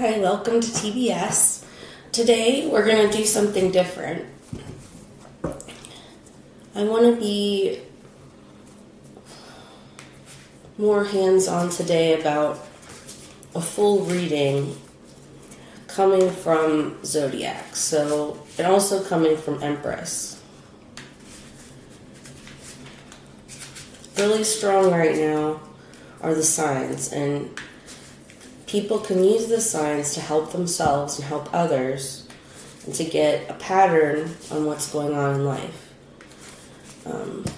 Hi, welcome to TBS. Today we're going to do something different. I want to be more hands-on today about a full reading coming from Zodiac, and also coming from Empress. Really strong right now are the signs, and people can use the signs to help themselves and help others, and to get a pattern on what's going on in life.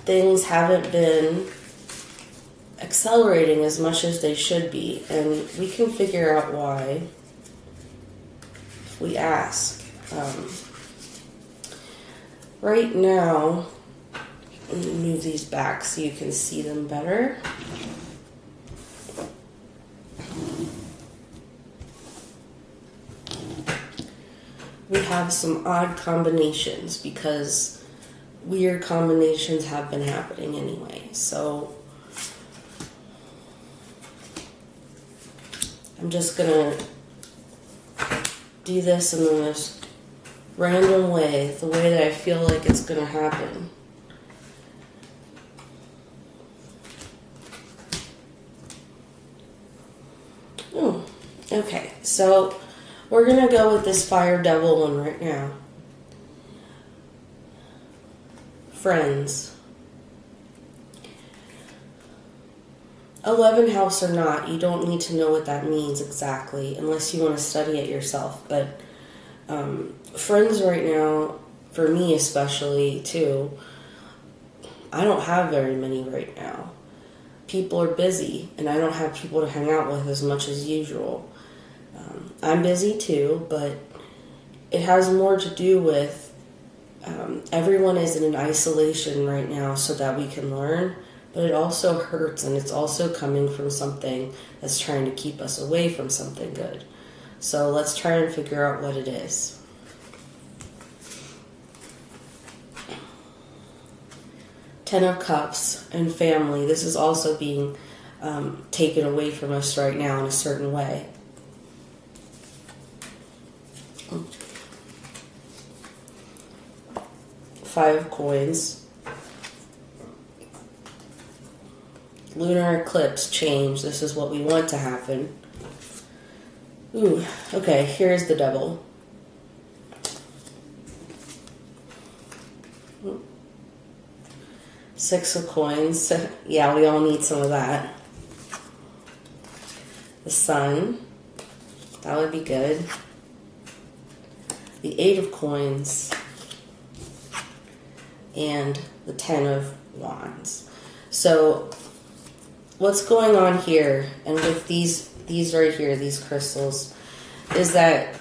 Things haven't been accelerating as much as they should be, and we can figure out why if we ask. Right now, let me move these back so you can see them better. We have some odd combinations because weird combinations have been happening anyway. So I'm just gonna do this in the most random way, the way that I feel like it's gonna happen. Okay, so we're going to go with this Fire Devil one right now. Friends. 11th house or not, you don't need to know what that means exactly unless you want to study it yourself. But friends right now, for me especially too, I don't have very many right now. People are busy, and I don't have people to hang out with as much as usual. I'm busy too, but it has more to do with everyone is in an isolation right now so that we can learn, but it also hurts, and it's also coming from something that's trying to keep us away from something good. So let's try and figure out what it is. Ten of Cups and family. This is also being taken away from us right now in a certain way. Five of Coins. Lunar eclipse, change. This is what we want to happen. Ooh, okay, here's the Devil. Six of Coins. Yeah, we all need some of that. The Sun. That would be good. The Eight of Coins. And the Ten of Wands. So what's going on here, and with these right here, these crystals, is that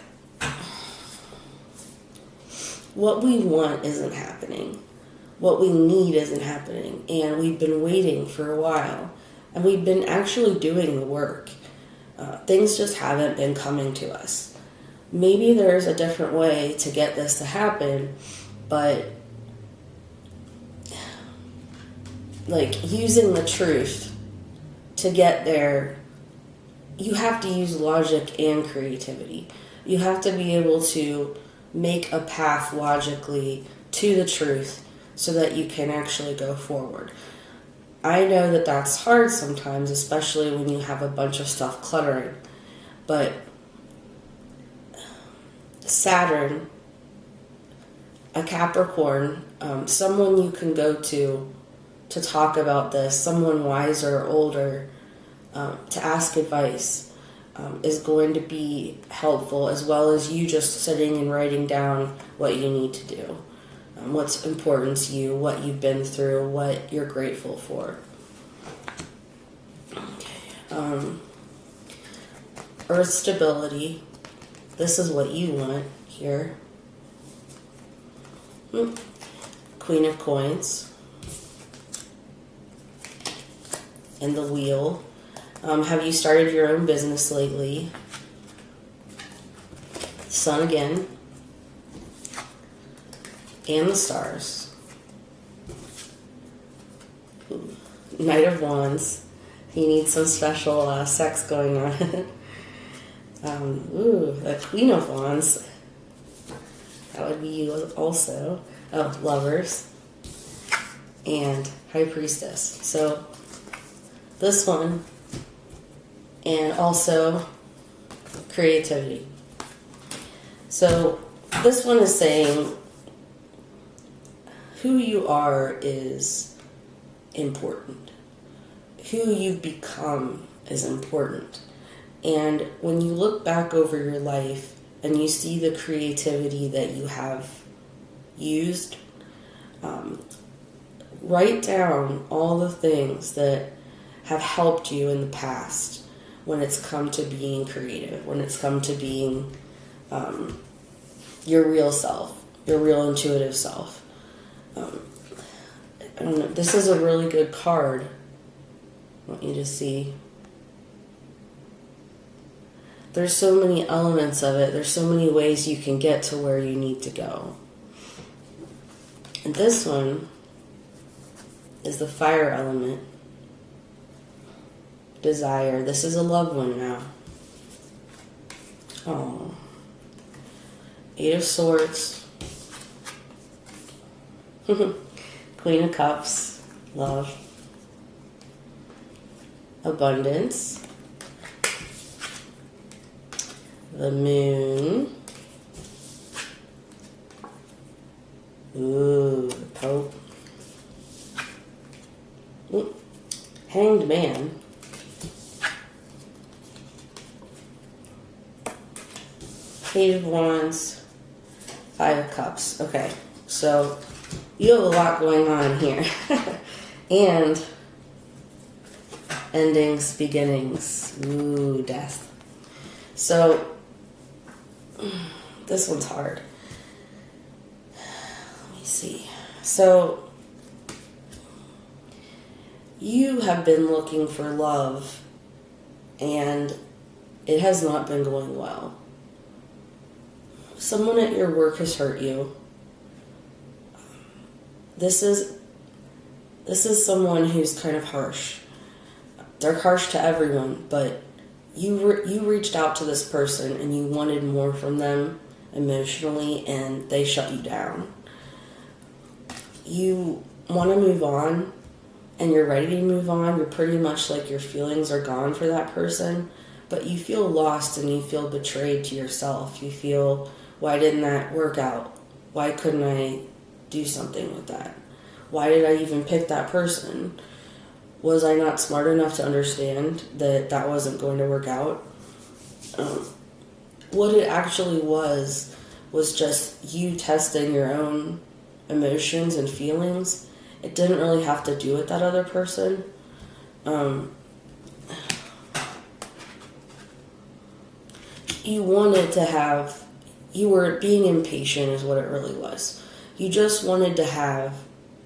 what we want isn't happening. What we need isn't happening. And we've been waiting for a while. And we've been actually doing the work. Things just haven't been coming to us. Maybe there's a different way to get this to happen, but like using the truth to get there, you have to use logic and creativity. You have to be able to make a path logically to the truth so that you can actually go forward. I know that that's hard sometimes, especially when you have a bunch of stuff cluttering, but Saturn, a Capricorn, someone you can go to talk about this, someone wiser or older, to ask advice, is going to be helpful, as well as you just sitting and writing down what you need to do, what's important to you, what you've been through, what you're grateful for. Okay. Earth stability. This is what you want here. Queen of Coins. And the Wheel. Have you started your own business lately? Sun again. And the Stars. Ooh. Knight of Wands. You need some special sex going on. The Queen of Wands. That would be you also. Oh, Lovers. And High Priestess. So, this one, and also creativity. So, this one is saying who you are is important. Who you've become is important. And when you look back over your life and you see the creativity that you have used, write down all the things that have helped you in the past when it's come to being creative, when it's come to being your real self, your real intuitive self. I don't know, this is a really good card. I want you to see. There's so many elements of it. There's so many ways you can get to where you need to go. And this one is the fire element. Desire. This is a loved one now. Oh. 8 of Swords. Queen of Cups. Love. Abundance. The Moon. Ooh, the Pope. Ooh. Hanged Man. Page of Wands. 5 of Cups. Okay, so you have a lot going on here. And endings, beginnings. Ooh, Death. So, this one's hard. Let me see. So, you have been looking for love, and it has not been going well. Someone at your work has hurt you. This is someone who's kind of harsh. They're harsh to everyone, but you reached out to this person and you wanted more from them emotionally, and they shut you down. You want to move on, and you're ready to move on. You're pretty much like your feelings are gone for that person, but you feel lost and you feel betrayed to yourself. You feel, why didn't that work out? Why couldn't I do something with that? Why did I even pick that person? Was I not smart enough to understand that that wasn't going to work out? What it actually was just you testing your own emotions and feelings. It didn't really have to do with that other person. You wanted to have, you were being impatient is what it really was. You just wanted to have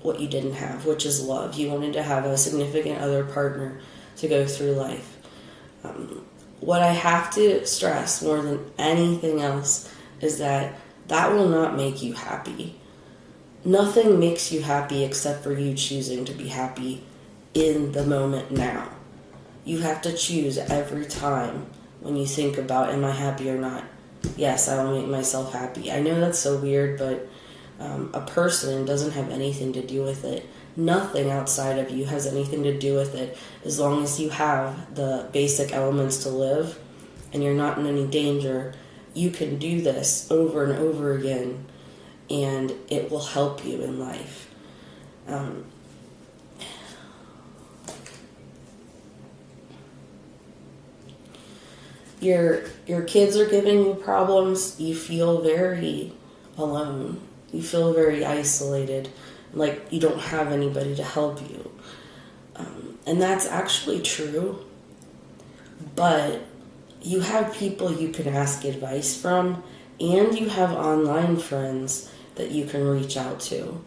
what you didn't have, which is love. You wanted to have a significant other partner to go through life. What I have to stress more than anything else is that will not make you happy. Nothing makes you happy except for you choosing to be happy in the moment now. You have to choose every time when you think about, am I happy or not? Yes, I will make myself happy. I know that's so weird, but a person doesn't have anything to do with it. Nothing outside of you has anything to do with it. As long as you have the basic elements to live and you're not in any danger, you can do this over and over again, and it will help you in life. Your kids are giving you problems. You feel very alone. You feel very isolated, like you don't have anybody to help you. And that's actually true, but you have people you can ask advice from, and you have online friends that you can reach out to.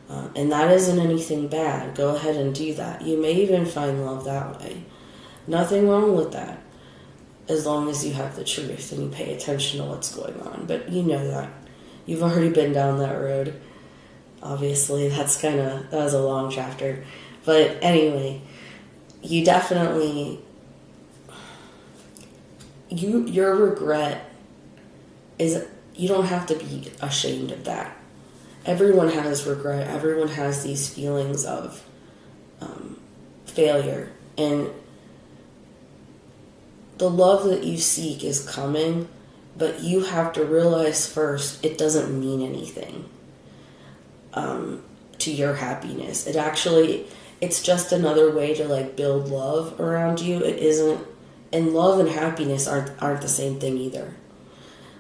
And that isn't anything bad. Go ahead and do that. You may even find love that way. Nothing wrong with that, as long as you have the truth and you pay attention to what's going on. But you know that. You've already been down that road. Obviously, that was a long chapter. But anyway, you your regret is, you don't have to be ashamed of that. Everyone has regret. Everyone has these feelings of failure. And the love that you seek is coming, but you have to realize first it doesn't mean anything to your happiness. It's just another way to like build love around you. It isn't, and love and happiness aren't the same thing either.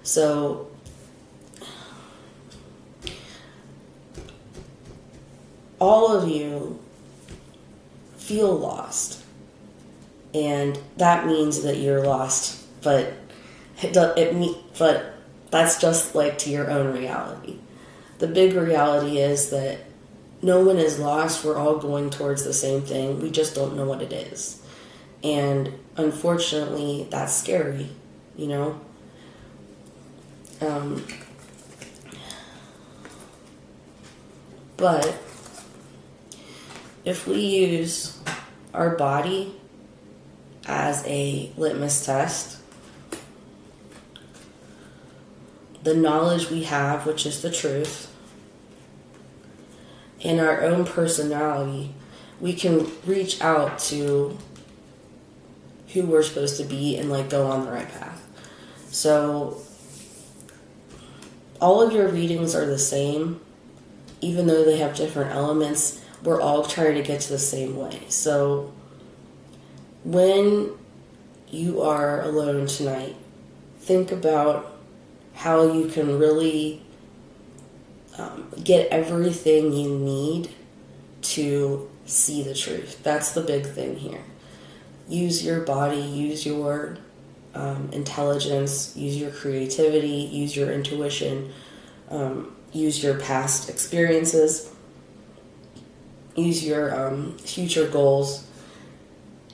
So all of you feel lost, and that means that you're lost, but but that's just like to your own reality. The big reality is that no one is lost. We're all going towards the same thing. We just don't know what it is. And unfortunately, that's scary, you know? But if we use our body as a litmus test, the knowledge we have, which is the truth, and our own personality, we can reach out to who we're supposed to be and like go on the right path. So all of your readings are the same, even though they have different elements. We're all trying to get to the same way. So when you are alone tonight, think about how you can really get everything you need to see the truth. That's the big thing here. Use your body, use your intelligence, use your creativity, use your intuition, use your past experiences, use your future goals,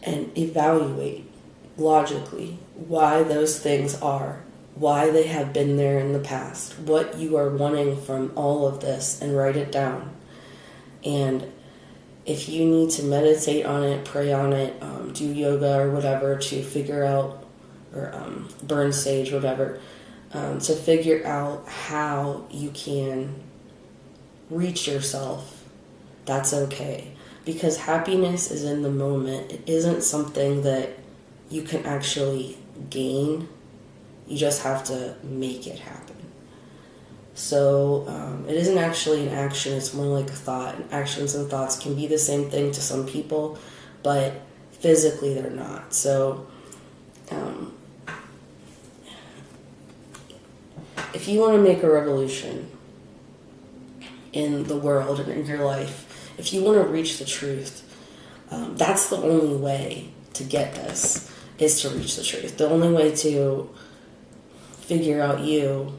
and evaluate logically why those things are, why they have been there in the past, what you are wanting from all of this, and write it down. And if you need to meditate on it, pray on it, do yoga or whatever to figure out, or burn sage, whatever, to figure out how you can reach yourself, that's okay. Because happiness is in the moment. It isn't something that you can actually gain. You just have to make it happen. So it isn't actually an action. It's more like a thought. And actions and thoughts can be the same thing to some people, but physically they're not. So if you want to make a revolution in the world and in your life, if you want to reach the truth, that's the only way to get this, is to reach the truth. The only way to figure out you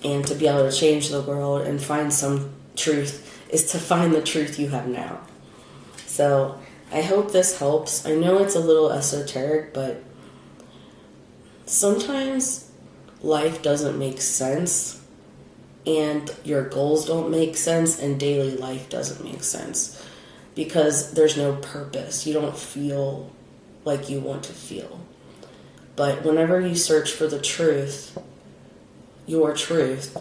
and to be able to change the world and find some truth is to find the truth you have now. So I hope this helps. I know it's a little esoteric, but sometimes life doesn't make sense, and your goals don't make sense, and daily life doesn't make sense because there's no purpose. You don't feel like you want to feel. But whenever you search for the truth, your truth,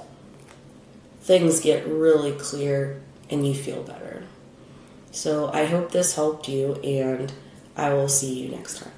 things get really clear and you feel better. So I hope this helped you, and I will see you next time.